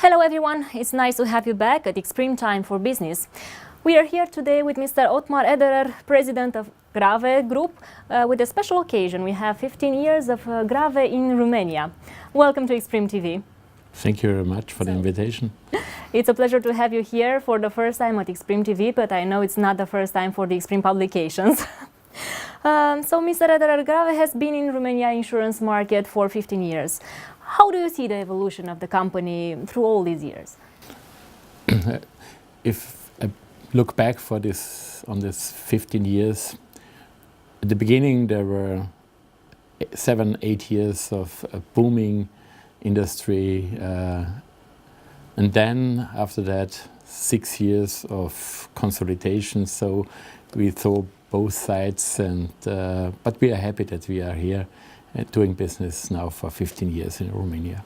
Hello everyone, it's nice to have you back at XPRIMM Time for Business. We are here today with Mr. Othmar EDERER, President of GRAWE Group, with a special occasion. We have 15 years of GRAWE in Romania. Welcome to XPRIMM TV. Thank you very much for the invitation. It's a pleasure to have you here for the first time at XPRIMM TV, but I know it's not the first time for the XPRIMM publications. So, Mr. EDERER, GRAWE has been in Romania insurance market for 15 years. How do you see the evolution of the company through all these years? If I look back on this 15 years, at the beginning there were 7-8 years of a booming industry, and then after that 6 years of consolidation. So we saw both sides, and but we are happy that we are here doing business now for 15 years in Romania.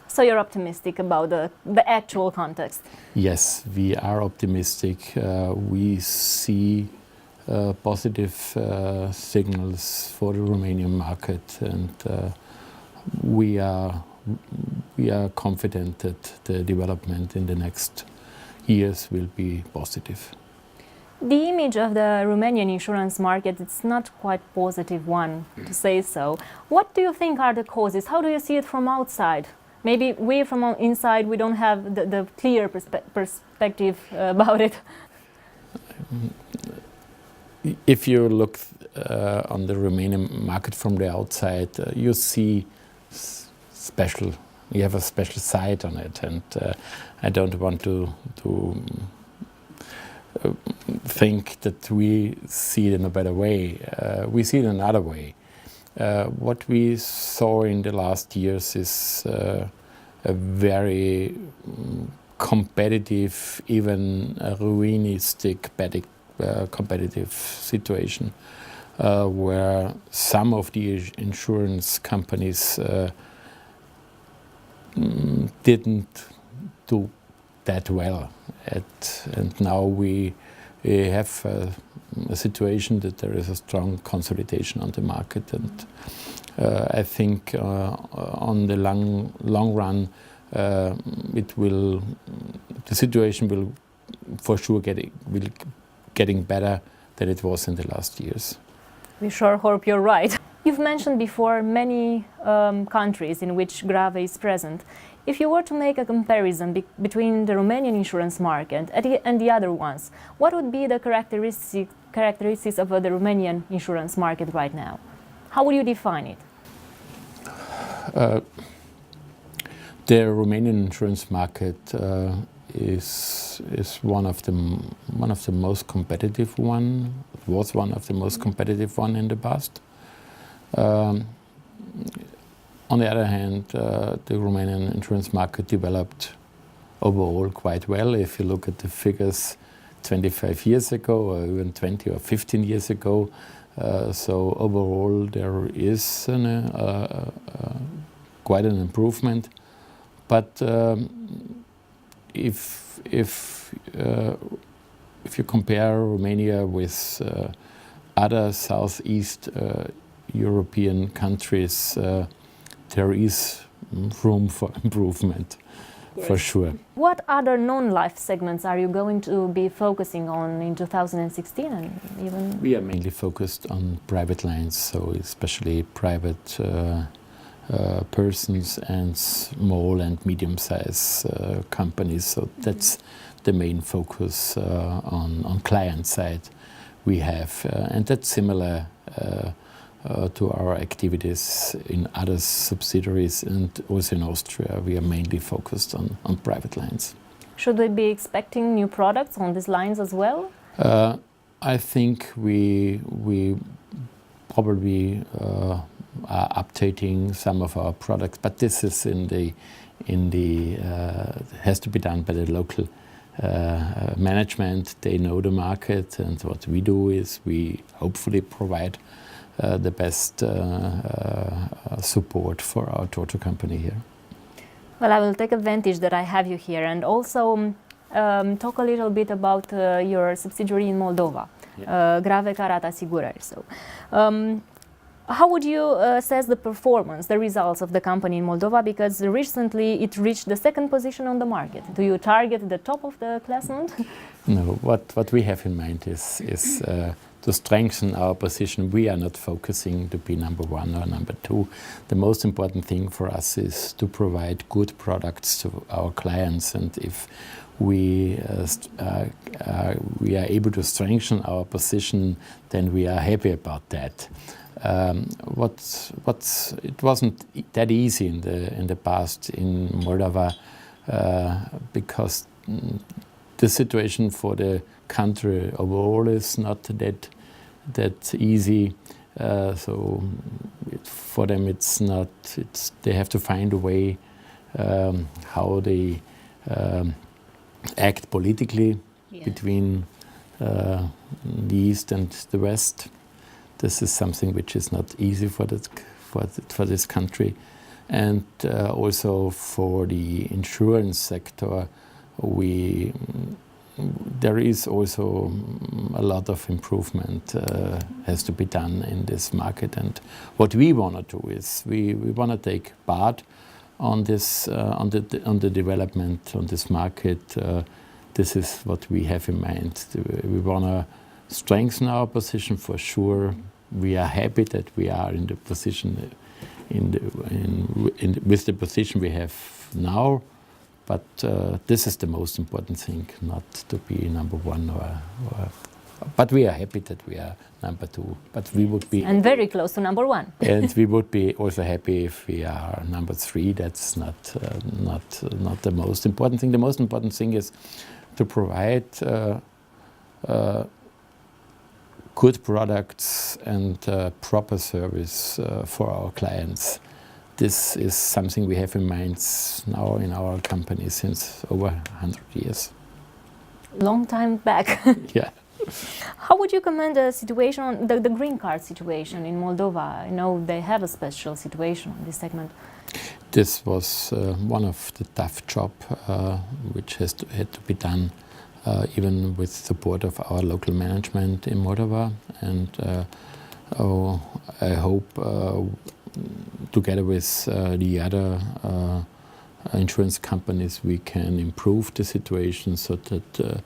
So you're optimistic about the actual context? Yes, we are optimistic. We see positive signals for the Romanian market, and we are confident that the development in the next years will be positive. The image of the Romanian insurance market, it's not quite positive one, to say so. What do you think are the causes? How do you see it from outside? Maybe we from inside, we don't have the clear perspective about it. If you look on the Romanian market from the outside, you see you have a special side on it, and I don't want to think that we see it in a better way. We see it another way. What we saw in the last years is a very competitive, even ruinistic competitive situation, where some of the insurance companies didn't do that well, and now we have a situation that there is a strong consolidation on the market, and I think on the long run the situation will for sure getting better than it was in the last years. We sure hope you're right. You've mentioned before many countries in which GRAWE is present. If you were to make a comparison between the Romanian insurance market and the other ones, what would be the characteristics of the Romanian insurance market right now? How would you define it? The Romanian insurance market is one of the most competitive one. It was one of the most competitive one in the past. On the other hand, the Romanian insurance market developed overall quite well. If you look at the figures 25 years ago, or even 20 or 15 years ago, so overall there is quite an improvement. But if you compare Romania with other Southeast European countries, there is room for improvement, yes, for sure. What other non-life segments are you going to be focusing on in 2016 and even? We are mainly focused on private lines, so especially private persons and small and medium-sized companies. So that's the main focus on client side we have, and that's similar to our activities in other subsidiaries, and also in Austria we are mainly focused on private lines. Should we be expecting new products on these lines as well? I think we probably are updating some of our products, but this is has to be done by the local management. They know the market, and what we do is we hopefully provide the best support for our daughter company here. Well, I will take advantage that I have you here and also talk a little bit about your subsidiary in Moldova, yeah. GRAWE Asigurări. So, How would you assess the performance, the results of the company in Moldova? Because recently it reached the second position on the market. Do you target the top of the classement? No, what we have in mind is to strengthen our position. We are not focusing to be number one or number two. The most important thing for us is to provide good products to our clients, and if we are able to strengthen our position, then we are happy about that. It wasn't that easy in the past in Moldova because the situation for the country overall is not that easy. So for them, it's not. They have to find a way how they act politically between the East and the West. This is something which is not easy for this country, and also for the insurance sector, there is also a lot of improvement has to be done in this market. And what we want to do is we want to take part on this on the development on this market. This is what we have in mind. We want to strengthen our position for sure. We are happy that we are in the position with the position we have now, but this is the most important thing, not to be number one but we are happy that we are number two. But we would be and very close to number one. And we would be also happy if we are number three. That's not the most important thing. The most important thing is to provide good products and proper service for our clients. This is something we have in mind now in our company since over 100 years. Long time back. Yeah. How would you comment the situation, the green card situation in Moldova? I know they have a special situation in this segment. This was one of the tough jobs which had to be done even with support of our local management in Moldova. And I hope together with the other insurance companies we can improve the situation so that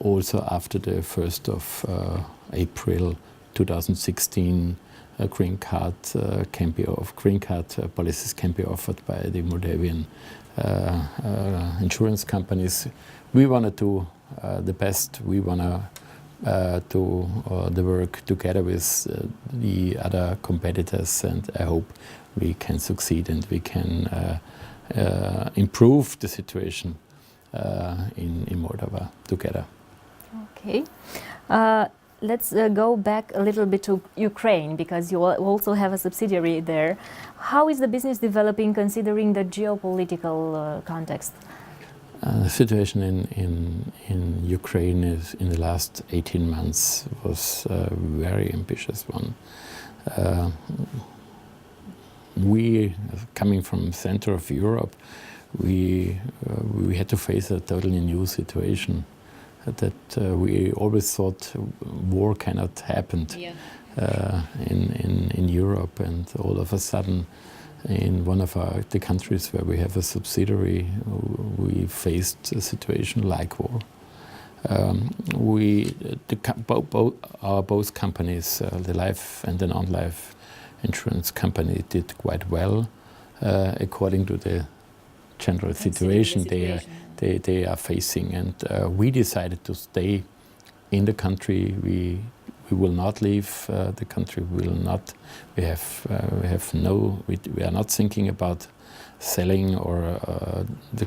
also after the 1st of April 2016 green card policies can be offered by the Moldovan insurance companies. We want to do the best. We want to do the work together with the other competitors, and I hope we can succeed and we can improve the situation in Moldova together. Okay. Let's go back a little bit to Ukraine, because you also have a subsidiary there. How is the business developing considering the geopolitical context? The situation in Ukraine is in the last 18 months was a very ambitious one. We, coming from the center of Europe, we had to face a totally new situation. That we always thought war cannot happen in Europe, and all of a sudden in one of the countries where we have a subsidiary, we faced a situation like war. Both companies, the life and the non-life insurance company, did quite well according to the general situation they are facing, and we decided to stay in the country. We will not leave the country. We are not thinking about selling or the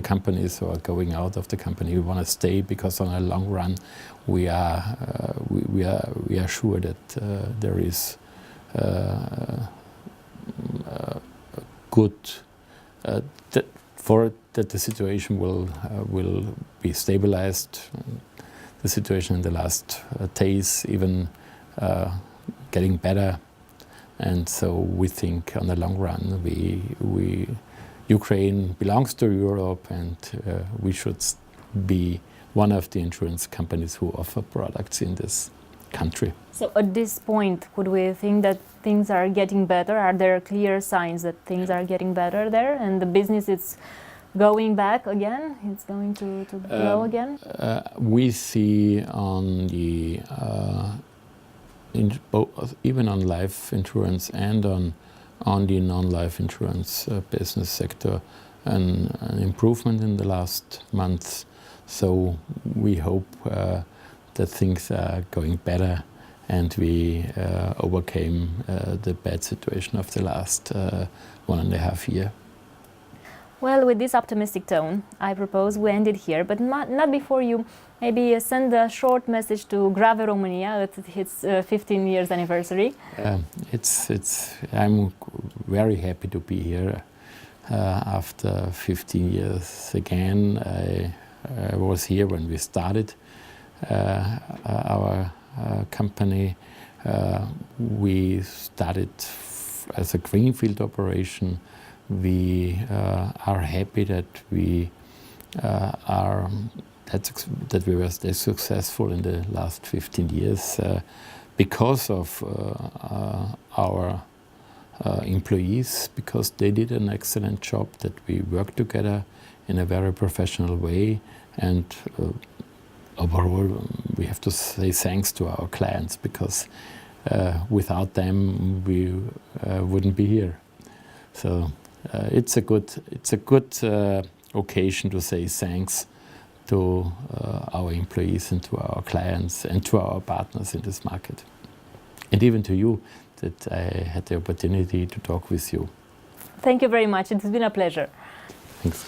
companies or going out of the company. We want to stay because on a long run we are sure that there is good that the situation will be stabilized. The situation in the last days even getting better, and so we think on the long run Ukraine belongs to Europe, and we should be one of the insurance companies who offer products in this country. So at this point, could we think that things are getting better? Are there clear signs that things are getting better there and the business is going back again? It's going to grow again? We see on the even on life insurance and on the non-life insurance business sector an improvement in the last months. So we hope that things are going better and we overcame the bad situation of the last 1.5 years. Well, with this optimistic tone, I propose we end it here, but not before you maybe send a short message to GRAWE Romania at its 15 years anniversary. I'm very happy to be here after 15 years again. I was here when we started our company. We started as a greenfield operation. We are happy that we were successful in the last 15 years because of our employees, because they did an excellent job, that we worked together in a very professional way, and overall we have to say thanks to our clients, because without them we wouldn't be here. So it's a good occasion to say thanks to our employees and to our clients and to our partners in this market, and even to you, that I had the opportunity to talk with you. Thank you very much. It's been a pleasure. Thanks.